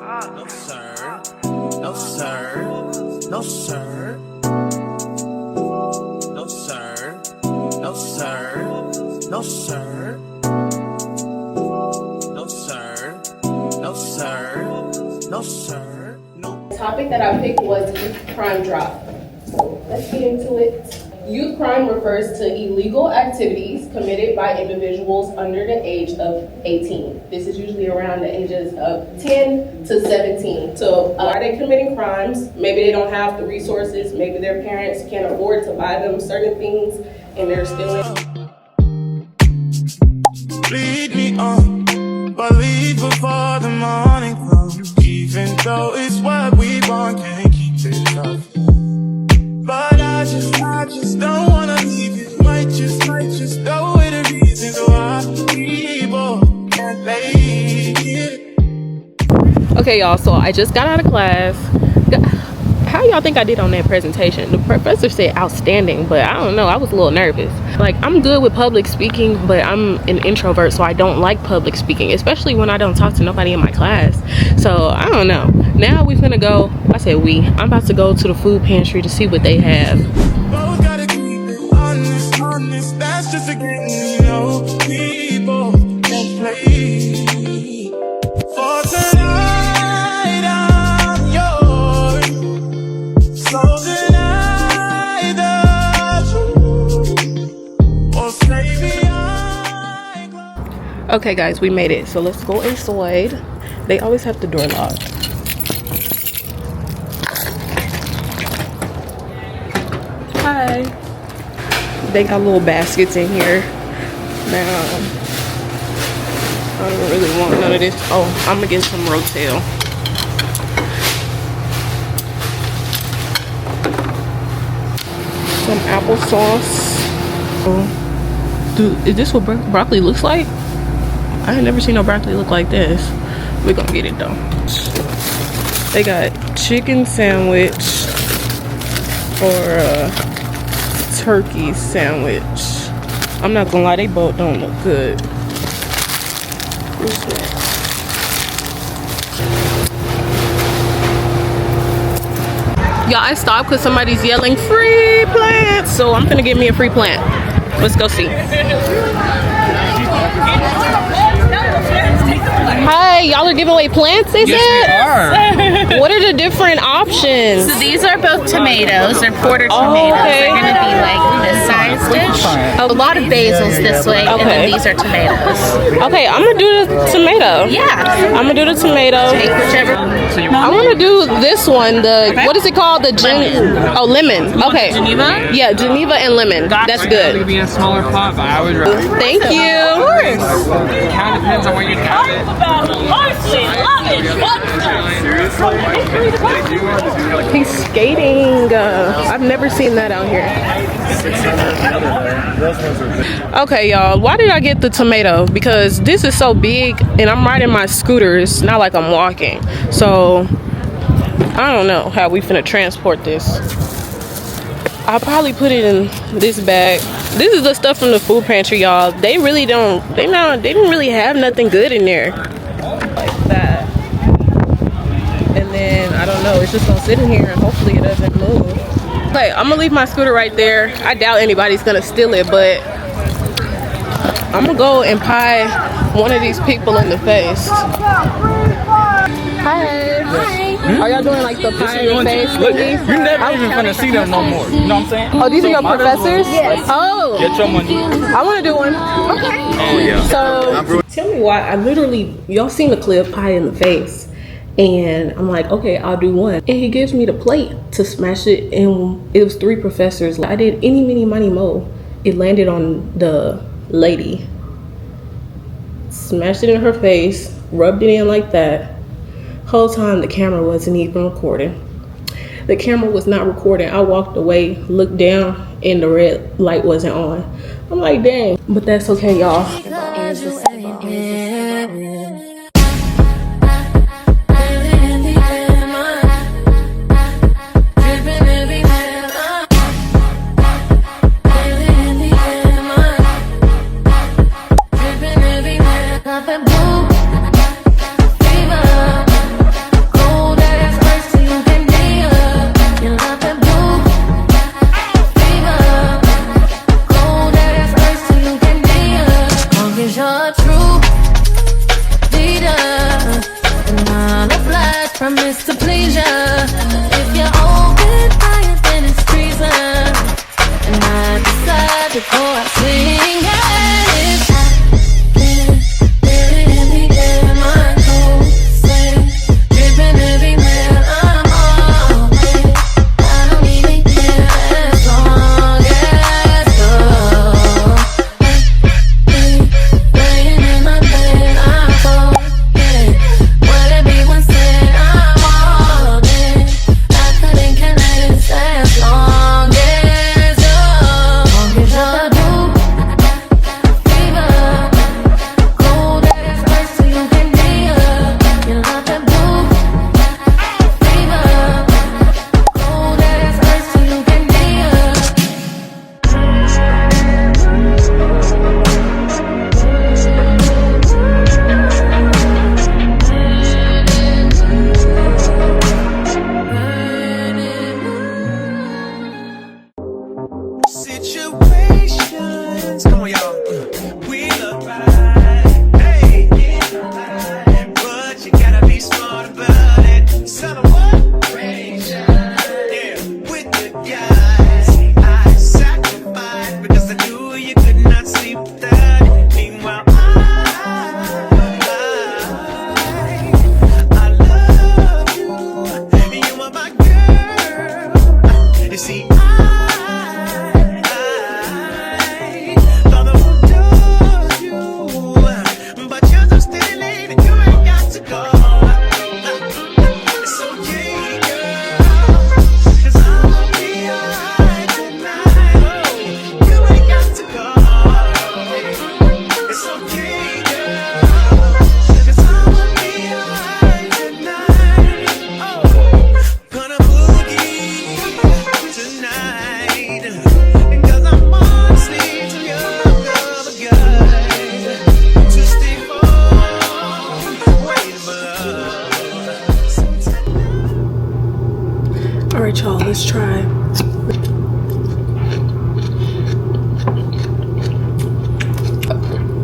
No sir, no sir, no sir, no sir, no sir, no sir, no sir, no sir, no sir, no. The topic that I picked was youth crime drop. So let's get into it. Youth crime refers to illegal activities committed by individuals under the age of 18. This is usually around the ages of 10 to 17. So why are they committing crimes? Maybe they don't have the resources. Maybe their parents can't afford to buy them certain things and they're still in. Lead me on, but leave before the morning comes. Even though it's what we want, can't keep it up. But I just don't wanna leave you. Might just go with the reasons why people can't make it. Okay, y'all, so I just got out of class. How y'all think I did on that presentation? The professor said outstanding, but I don't know, I was a little nervous. Like, I'm good with public speaking, but I'm an introvert, so I don't like public speaking, especially when I don't talk to nobody in my class. So I don't know. Now we're gonna go, I said I'm about to go to the food pantry to see what they have. Both gotta keep it honest, that's just a game, you know. People can play. For tonight, I'm yours. So tonight, okay guys, we made it, so let's go inside. They always have the door locked. Hi. They got little baskets in here. Now I don't really want none of this. Oh, I'm gonna get some rotel. Some applesauce. Dude, is this what broccoli looks like? I ain't never seen no broccoli look like this. We're gonna get it though. They got chicken sandwich or a turkey sandwich. I'm not gonna lie, they both don't look good. What's that? Y'all, I stopped because somebody's yelling free plants, so I'm gonna get me a free plant. Let's go see. Hi, y'all are giving away plants, they said? Yes, we are. What are the different options? So these are both tomatoes. They're quarter tomatoes. Okay. They're going to be like this size-ish. A lot of basils this way, and then these are tomatoes. Okay, I'm gonna do the tomato. Yeah. I'm gonna do the tomato. Take whichever. I want to do this one. What is it called? The lemon. Okay. Geneva? Yeah, Geneva and lemon. That's good. It would be a smaller pot, but I would recommend. Thank you. It kind of depends on where you got it. He's skating. I've never seen that out here. Okay, y'all. Why did I get the tomato? Because this is so big, and I'm riding my scooter. It's not like I'm walking. So I don't know how we finna transport this. I'll probably put it in this bag. This is the stuff from the food pantry, y'all. They really don't. They didn't really have nothing good in there. Like that. And then I don't know, it's just gonna sit in here and hopefully it doesn't move. Okay, I'm gonna leave my scooter right there. I doubt anybody's gonna steal it, but I'm gonna go and pie one of these people in the face. Hi. Are y'all doing like the pie in the face thingy? You're never even gonna see them no more. You know what I'm saying? Oh, these are your professors? Yes. Oh. Get your money. I wanna do one. Okay. Oh yeah. So tell me why. I literally, y'all seen the clip, pie in the face. And I'm like, okay, I'll do one. And he gives me the plate to smash it. And it was 3 professors. I did any, mini, money, mo. It landed on the lady. Smashed it in her face. Rubbed it in like that. Whole time the camera wasn't even recording. The camera was not recording. I walked away, looked down, and the red light wasn't on. I'm like, dang. But that's okay, y'all. right, y'all, let's try.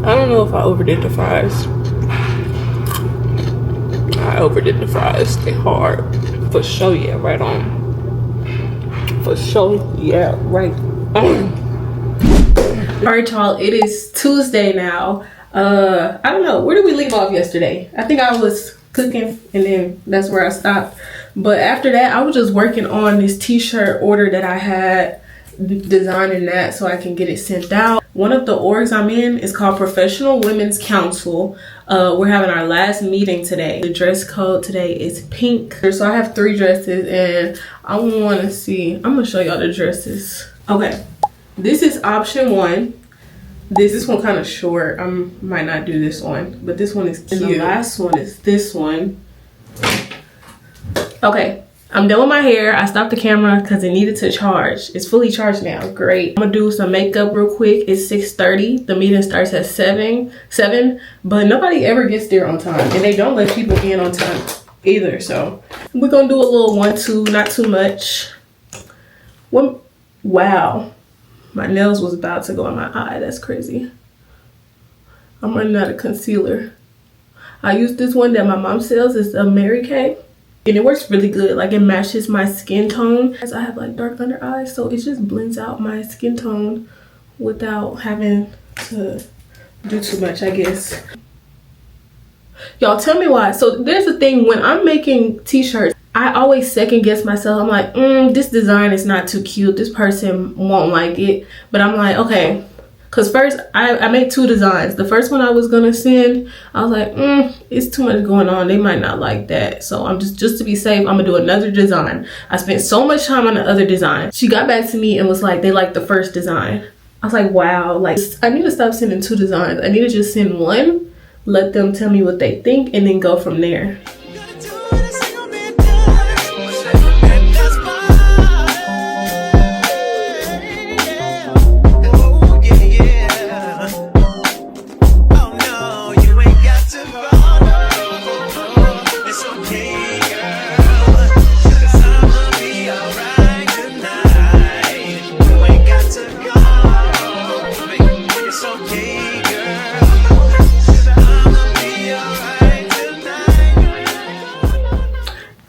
I don't know if I overdid the fries. I overdid the fries. They hard. For sure, yeah, right on. For sure, yeah, right on. Alright, y'all, it is Tuesday now. I don't know, where did we leave off yesterday? I think I was cooking and then that's where I stopped. But after that, I was just working on this t-shirt order that I had, designing that so I can get it sent out. One of the orgs I'm in is called Professional Women's Council. We're having our last meeting today. The dress code today is pink. So I have 3 dresses and I want to see, I'm gonna show y'all the dresses. Okay, this is option 1. This one kind of short. I might not do this one, but this one is cute. And the last one is this one. Okay, I'm done with my hair. I stopped the camera because it needed to charge. It's fully charged now. Great. I'm gonna do some makeup real quick. It's 6:30. The meeting starts at 7, but nobody ever gets there on time, and they don't let people in on time either. So we're gonna do a little 1-2, not too much. Wow, my nails was about to go in my eye. That's crazy. I'm running out of concealer. I use this one that my mom sells. It's a Mary Kay. And it works really good. Like, it matches my skin tone. As I have like dark under eyes, so it just blends out my skin tone without having to do too much, I guess. Y'all tell me why. So there's a thing, when I'm making t-shirts, I always second guess myself. I'm like, this design is not too cute. This person won't like it. But I'm like, okay. Because first, I made 2 designs. The first one I was going to send, I was like, it's too much going on. They might not like that. So I'm just to be safe, I'm going to do another design. I spent so much time on the other design. She got back to me and was like, they like the first design. I was like, wow. Like, I need to stop sending 2 designs. I need to just send one, let them tell me what they think, and then go from there.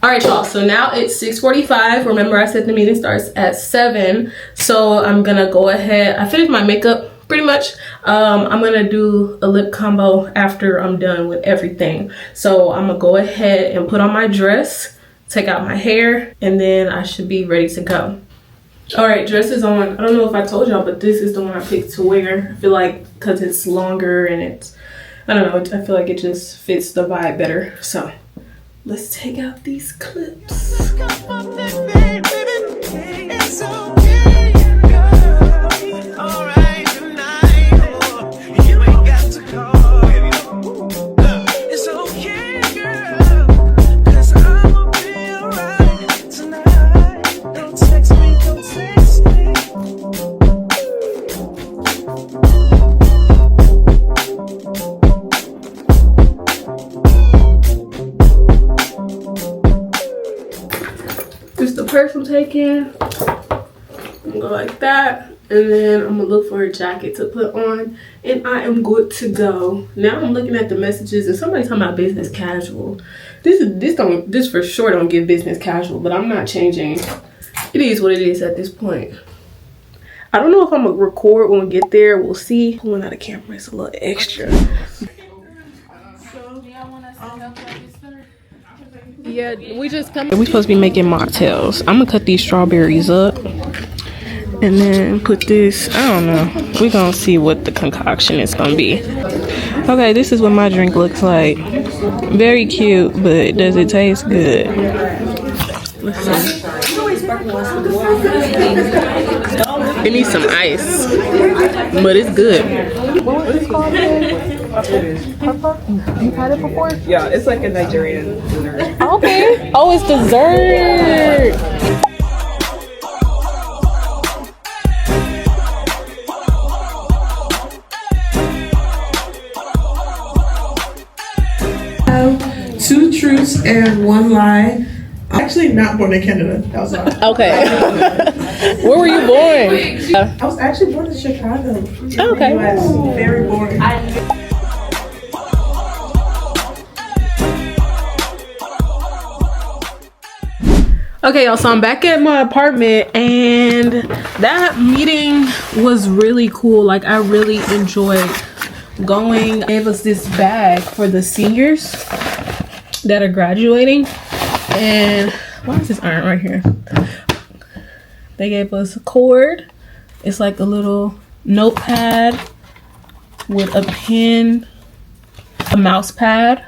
Alright, y'all, so now it's 6:45. Remember, I said the meeting starts at 7. So I'm gonna go ahead. I finished my makeup pretty much. I'm gonna do a lip combo after I'm done with everything. So I'm gonna go ahead and put on my dress, take out my hair, and then I should be ready to go. Alright, dress is on. I don't know if I told y'all, but this is the one I picked to wear. I feel like because it's longer and it's, I don't know, I feel like it just fits the vibe better. So let's take out these clips. This the purse I'm taking. I'm gonna go like that, and then I'm gonna look for a jacket to put on, and I am good to go. Now I'm looking at the messages, and somebody's talking about business casual. This for sure don't give business casual, but I'm not changing. It is what it is at this point. I don't know if I'm gonna record when we get there. We'll see. Pulling out a camera is a little extra. Yeah, we just come. We supposed to be making mocktails. I'm gonna cut these strawberries up and then put this. I don't know. We're gonna see what the concoction is gonna be. Okay, this is what my drink looks like. Very cute, but does it taste good? Let's see. It needs some ice, but it's good. What is it called? You've had it before? Yeah, it's like a Nigerian dessert. Okay. Oh, it's dessert. Two truths and one lie. Actually not born in Canada. That was not. Okay. Where were you born? I was actually born in Chicago. Okay. US. Very boring. Okay, y'all, so I'm back at my apartment, and that meeting was really cool. Like, I really enjoyed going. They gave us this bag for the seniors that are graduating. And why is this iron right here? They gave us a cord. It's like a little notepad with a pen, a mouse pad,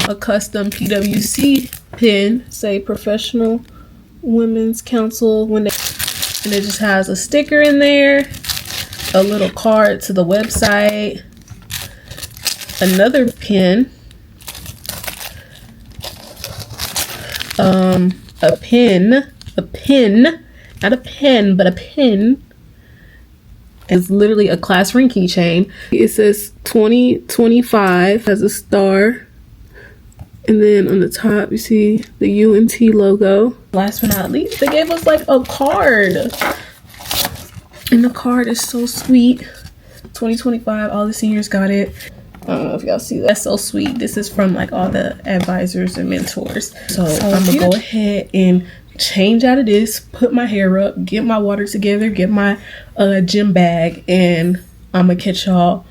a custom PWC pen, say Professional Women's Council, and it just has a sticker in there, a little card to the website, another pen, a pen, not a pen, but a pen. It's literally a classroom keychain. It says 2025, has a star. And then on the top, you see the UNT logo. Last but not least, they gave us like a card. And the card is so sweet. 2025, all the seniors got it. I don't know if y'all see that. That's so sweet. This is from like all the advisors and mentors. So I'm gonna go ahead and change out of this, put my hair up, get my water together, get my gym bag, and I'm gonna catch y'all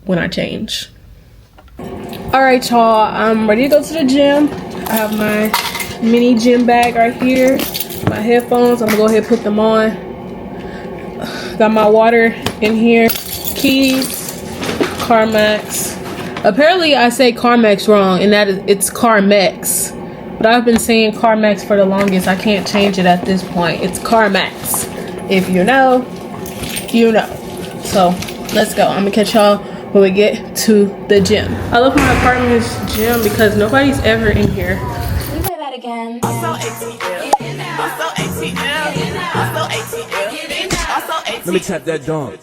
when I change. All right, y'all, I'm ready to go to the gym. I have my mini gym bag right here, my headphones. I'm gonna go ahead and put them on. Got my water in here, keys, Carmex. Apparently I say Carmex wrong, and that is, it's Carmex. But I've been saying Carmex for the longest. I can't change it at this point. It's Carmex. If you know, you know. So let's go. I'm gonna catch y'all when we get to the gym. I love my apartment's gym because nobody's ever in here. Can we play that again? Let me tap that dog.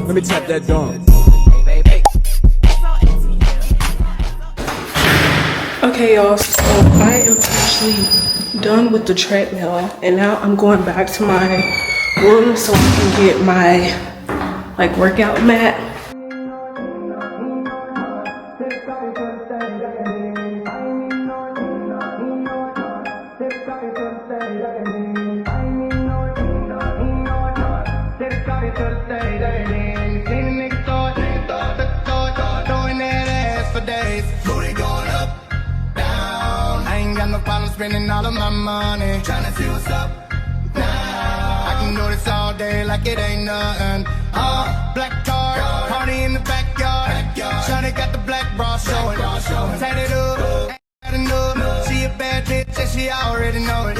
Let me tap that dog. Okay, y'all, so I am actually done with the treadmill, and now I'm going back to my room so I can get my like workout mat. Spending all of my money, trying to see what's up now. I can do this all day like it ain't nothing. Black card, party in the backyard. Shawty got the black bra showing. Tatted up, she a bad bitch and she already know it.